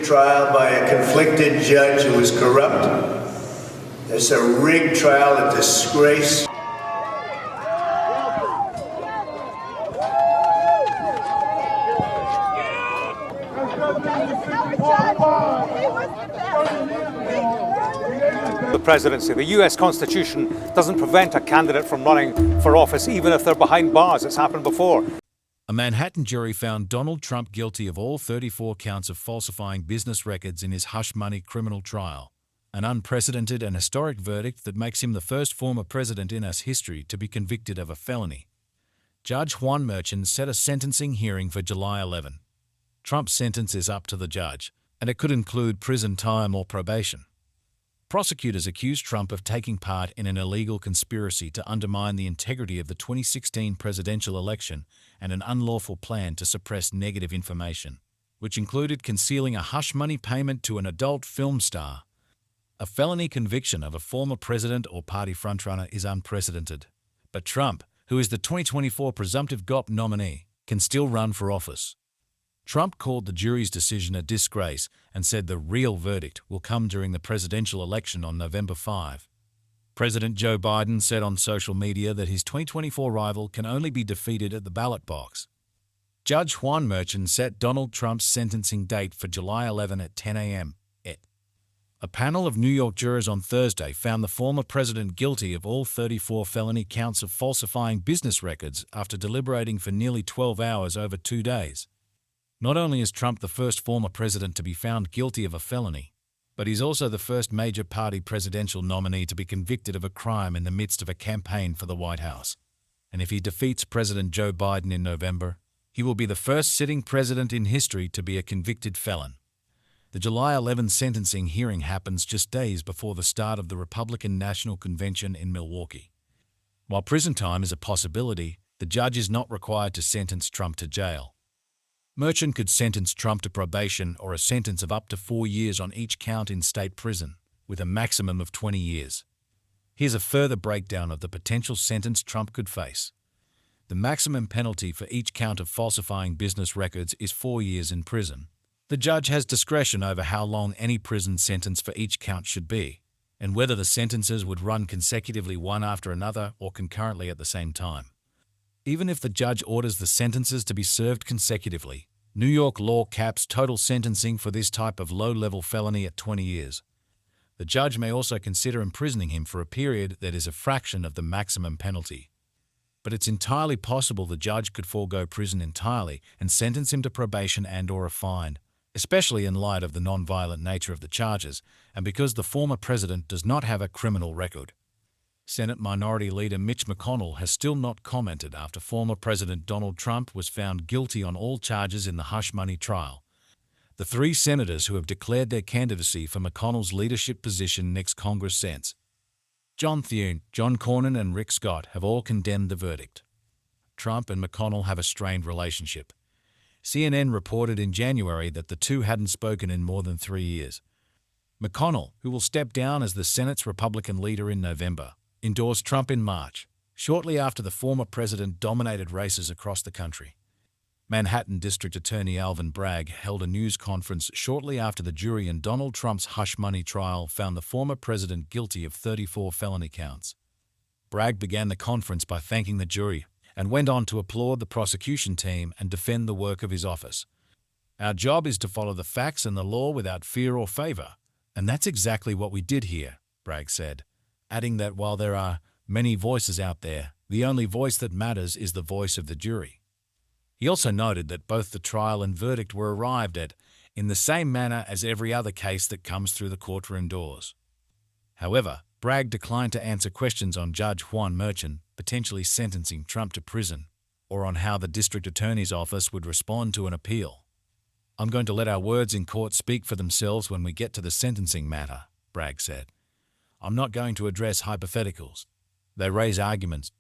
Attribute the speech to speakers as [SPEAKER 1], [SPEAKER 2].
[SPEAKER 1] trial by a conflicted judge who was corrupt. It's a rigged trial, a disgrace.
[SPEAKER 2] The presidency. The US Constitution doesn't prevent a candidate from running for office, even if they're behind bars. It's happened before.
[SPEAKER 3] A Manhattan jury found Donald Trump guilty of all 34 counts of falsifying business records in his hush money criminal trial, an unprecedented and historic verdict that makes him the first former president in US history to be convicted of a felony. Judge Juan Merchan set a sentencing hearing for July 11. Trump's sentence is up to the judge, and it could include prison time or probation. Prosecutors accused Trump of taking part in an illegal conspiracy to undermine the integrity of the 2016 presidential election and an unlawful plan to suppress negative information, which included concealing a hush money payment to an adult film star. A felony conviction of a former president or party frontrunner is unprecedented, but Trump, who is the 2024 presumptive GOP nominee, can still run for office. Trump called the jury's decision a disgrace and said the real verdict will come during the presidential election on November 5. President Joe Biden said on social media that his 2024 rival can only be defeated at the ballot box. Judge Juan Merchan set Donald Trump's sentencing date for July 11 at 10 a.m. A panel of New York jurors on Thursday found the former president guilty of all 34 felony counts of falsifying business records after deliberating for nearly 12 hours over 2 days. Not only is Trump the first former president to be found guilty of a felony, but he's also the first major party presidential nominee to be convicted of a crime in the midst of a campaign for the White House. And if he defeats President Joe Biden in November, he will be the first sitting president in history to be a convicted felon. The July 11 sentencing hearing happens just days before the start of the Republican National Convention in Milwaukee. While prison time is a possibility, the judge is not required to sentence Trump to jail. Merchan could sentence Trump to probation or a sentence of up to 4 years on each count in state prison, with a maximum of 20 years. Here's a further breakdown of the potential sentence Trump could face. The maximum penalty for each count of falsifying business records is 4 years in prison. The judge has discretion over how long any prison sentence for each count should be, and whether the sentences would run consecutively one after another or concurrently at the same time. Even if the judge orders the sentences to be served consecutively, New York law caps total sentencing for this type of low-level felony at 20 years. The judge may also consider imprisoning him for a period that is a fraction of the maximum penalty. But it's entirely possible the judge could forego prison entirely and sentence him to probation and/or a fine, especially in light of the non-violent nature of the charges and because the former president does not have a criminal record. Senate Minority Leader Mitch McConnell has still not commented after former President Donald Trump was found guilty on all charges in the hush money trial. The 3 senators who have declared their candidacy for McConnell's leadership position next Congress since John Thune, John Cornyn, and Rick Scott have all condemned the verdict. Trump and McConnell have a strained relationship. CNN reported in January that the two hadn't spoken in more than 3 years. McConnell, who will step down as the Senate's Republican leader in November, endorsed Trump in March, shortly after the former president dominated races across the country. Manhattan District Attorney Alvin Bragg held a news conference shortly after the jury in Donald Trump's hush money trial found the former president guilty of 34 felony counts. Bragg began the conference by thanking the jury and went on to applaud the prosecution team and defend the work of his office. "Our job is to follow the facts and the law without fear or favor, and that's exactly what we did here," Bragg said, adding that while there are many voices out there, the only voice that matters is the voice of the jury. He also noted that both the trial and verdict were arrived at in the same manner as every other case that comes through the courtroom doors. However, Bragg declined to answer questions on Judge Juan Merchan potentially sentencing Trump to prison, or on how the district attorney's office would respond to an appeal. "I'm going to let our words in court speak for themselves when we get to the sentencing matter," Bragg said. "I'm not going to address hypotheticals. They raise arguments,